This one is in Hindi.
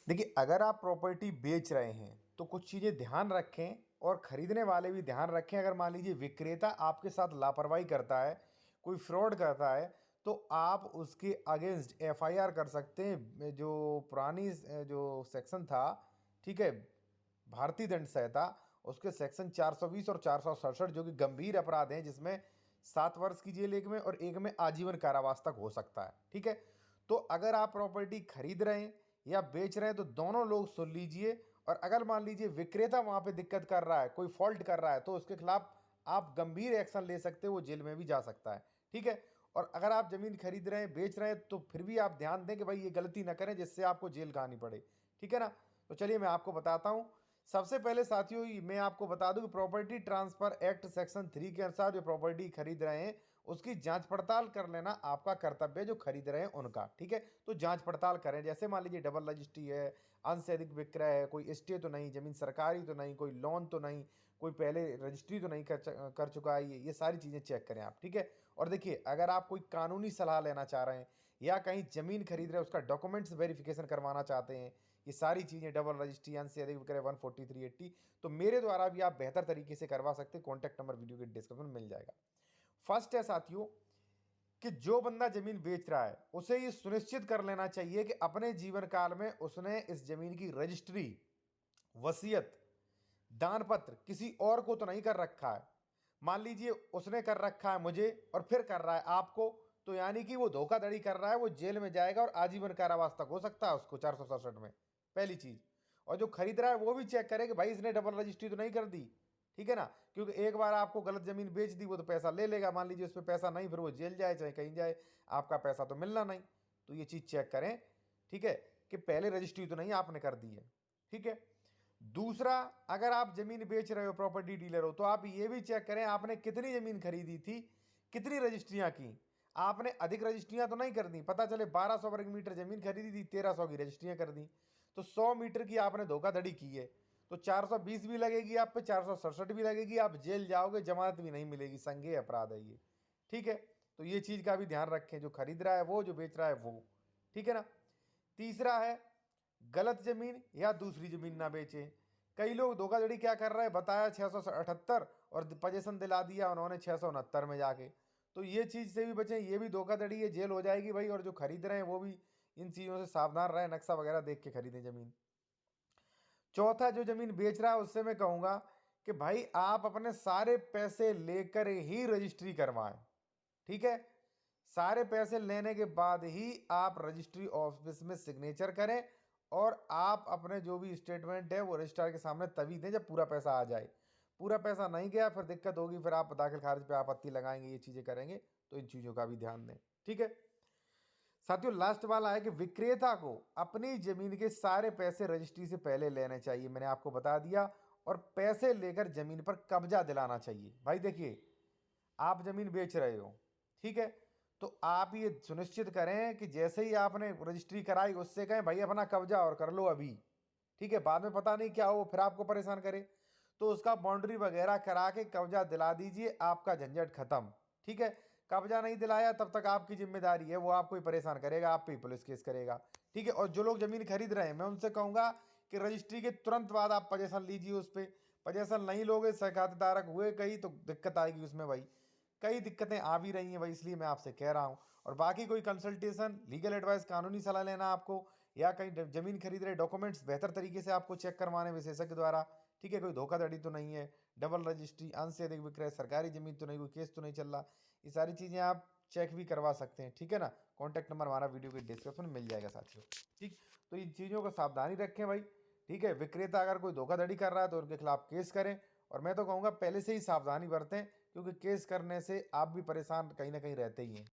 देखिए, अगर आप प्रॉपर्टी बेच रहे हैं तो कुछ चीज़ें ध्यान रखें और खरीदने वाले भी ध्यान रखें। अगर मान लीजिए विक्रेता आपके साथ लापरवाही करता है, कोई फ्रॉड करता है, तो आप उसके अगेंस्ट एफआईआर कर सकते हैं। जो पुरानी जो सेक्शन था, ठीक है, भारतीय दंड संहिता, उसके सेक्शन 420 और 467 जो कि गंभीर अपराध हैं, जिसमें 7 वर्ष की जेल एक में और एक में आजीवन कारावास तक हो सकता है। ठीक है, तो अगर आप प्रॉपर्टी खरीद रहे हैं या बेच रहे हैं तो दोनों लोग सुन लीजिए। और अगर मान लीजिए विक्रेता वहां पे दिक्कत कर रहा है, कोई फॉल्ट कर रहा है, तो उसके खिलाफ आप गंभीर एक्शन ले सकते हो, वो जेल में भी जा सकता है। ठीक है, और अगर आप जमीन खरीद रहे हैं, बेच रहे हैं, तो फिर भी आप ध्यान दें कि भाई ये गलती ना करें जिससे आपको जेल खानी पड़े। ठीक है ना। तो चलिए मैं आपको बताता हूं। सबसे पहले साथियों, मैं आपको बता दूं कि प्रॉपर्टी ट्रांसफर एक्ट सेक्शन 3 के अनुसार जो प्रॉपर्टी खरीद रहे हैं उसकी जांच पड़ताल कर लेना आपका कर्तव्य है, जो खरीद रहे हैं उनका। ठीक है, तो जांच पड़ताल करें। जैसे मान लीजिए डबल रजिस्ट्री है, अंश से अधिक विक्रय है, कोई स्टे तो नहीं, जमीन सरकारी तो नहीं, कोई लोन तो नहीं, कोई पहले रजिस्ट्री तो नहीं कर चुका है, ये सारी चीज़ें चेक करें आप। ठीक है, और देखिए, अगर आप कोई कानूनी सलाह लेना चाह रहे हैं या कहीं जमीन खरीद रहे हैं उसका डॉक्यूमेंट्स वेरिफिकेशन करवाना चाहते हैं, ये सारी चीज़ें डबल रजिस्ट्री, अंश से अधिक विक्रय 14380, तो मेरे द्वारा भी आप बेहतर तरीके से करवा सकते हैं। कॉन्टैक्ट नंबर वीडियो के डिस्क्रिप्शन में मिल जाएगा। फर्स्ट है साथियों कि जो बंदा जमीन बेच रहा है उसे ये सुनिश्चित कर लेना चाहिए कि अपने जीवन काल में उसने इस जमीन की रजिस्ट्री, वसीयत, दान पत्र किसी और को तो नहीं कर रखा है। मान लीजिए उसने कर रखा है मुझे और फिर कर रहा है आपको, तो यानी कि वो धोखाधड़ी कर रहा है, वो जेल में जाएगा और आजीवन कारावास तक हो सकता है उसको 467 में। पहली चीज। और जो खरीद रहा है वो भी चेक करे कि भाई इसने डबल रजिस्ट्री तो नहीं कर दी। ठीक है ना, क्योंकि एक बार आपको गलत जमीन बेच दी, वो तो पैसा ले लेगा। मान लीजिए उस पर पैसा नहीं, फिर वो जेल जाए चाहे कहीं जाए, आपका पैसा तो मिलना नहीं। तो ये चीज चेक करें, ठीक है, कि पहले रजिस्ट्री तो नहीं आपने कर दी है। ठीक है, दूसरा, अगर आप जमीन बेच रहे हो, प्रॉपर्टी डीलर हो, तो आप ये भी चेक करें आपने कितनी जमीन खरीदी थी, कितनी रजिस्ट्रियां की। आपने अधिक रजिस्ट्रियां तो नहीं कर दी। पता चले 1200 वर्ग मीटर जमीन खरीदी थी, 1300 की रजिस्ट्रियां कर दी, तो 100 मीटर की आपने धोखाधड़ी की है, तो 420 भी लगेगी आप पे, 467 भी लगेगी, आप जेल जाओगे, जमानत भी नहीं मिलेगी, संज्ञेय अपराध है ये। ठीक है, तो ये चीज का भी ध्यान रखें, जो खरीद रहा है वो, जो बेच रहा है वो। ठीक है ना। तीसरा है, गलत जमीन या दूसरी जमीन ना बेचें। कई लोग धोखाधड़ी क्या कर रहे हैं, बताया 678 और पोजीशन दिला दिया उन्होंने 669 में जाके। तो ये चीज से भी बचें, ये भी धोखाधड़ी है, जेल हो जाएगी भाई। और जो खरीद रहे हैं वो भी इन चीजों से सावधान रहे, नक्शा वगैरह देख के खरीदें जमीन। चौथा, जो जमीन बेच रहा है उससे मैं कहूंगा कि भाई आप अपने सारे पैसे लेकर ही रजिस्ट्री करवाएं। ठीक है, सारे पैसे लेने के बाद ही आप रजिस्ट्री ऑफिस में सिग्नेचर करें और आप अपने जो भी स्टेटमेंट है वो रजिस्ट्रार के सामने तभी दें जब पूरा पैसा आ जाए। पूरा पैसा नहीं गया फिर दिक्कत होगी, फिर आप दाखिल खारिज पे आपत्ति लगाएंगे, ये चीजें करेंगे। तो इन चीजों का भी ध्यान दें। ठीक है साथियों, लास्ट वाला है कि विक्रेता को अपनी जमीन के सारे पैसे रजिस्ट्री से पहले लेने चाहिए, मैंने आपको बता दिया। और पैसे लेकर जमीन पर कब्जा दिलाना चाहिए। भाई देखिए, आप जमीन बेच रहे हो, ठीक है, तो आप ये सुनिश्चित करें कि जैसे ही आपने रजिस्ट्री कराई उससे कहें भाई अपना कब्जा और कर लो अभी। ठीक है, बाद में पता नहीं क्या हो फिर आपको परेशान करे, तो उसका बाउंड्री वगैरह करा के कब्जा दिला दीजिए, आपका झंझट खत्म। ठीक है, कब्जा नहीं दिलाया तब तक आपकी जिम्मेदारी है, वो आपको ही परेशान करेगा, आप पे ही पुलिस केस करेगा। ठीक है, और जो लोग जमीन खरीद रहे हैं मैं उनसे कहूंगा कि रजिस्ट्री के तुरंत बाद आप पोजेशन लीजिए उस पर। पोजेशन नहीं लोगे, शिकायत धारक हुए कहीं, तो दिक्कत आएगी उसमें भाई। कई दिक्कतें आ भी रही हैं भाई, इसलिए मैं आपसे कह रहा हूं। और बाकी कोई कंसल्टेशन, लीगल एडवाइस, कानूनी सलाह लेना आपको, या कहीं जमीन खरीद रहे डॉक्यूमेंट्स बेहतर तरीके से आपको चेक करवाने विशेषज्ञ द्वारा। ठीक है, कोई धोखाधड़ी तो नहीं है, डबल रजिस्ट्री, अंश से अधिक विक्रय, सरकारी जमीन तो नहीं, कोई केस तो नहीं चल रहा, ये सारी चीज़ें आप चेक भी करवा सकते हैं। ठीक है ना, कॉन्टैक्ट नंबर हमारा वीडियो के डिस्क्रिप्शन में मिल जाएगा साथियों। ठीक, तो इन चीज़ों को सावधानी रखें भाई। ठीक है, विक्रेता अगर कोई धोखाधड़ी कर रहा है तो उनके खिलाफ केस करें। और मैं तो कहूँगा पहले से ही सावधानी बरतें, क्योंकि केस करने से आप भी परेशान कहीं ना कहीं रहते ही हैं।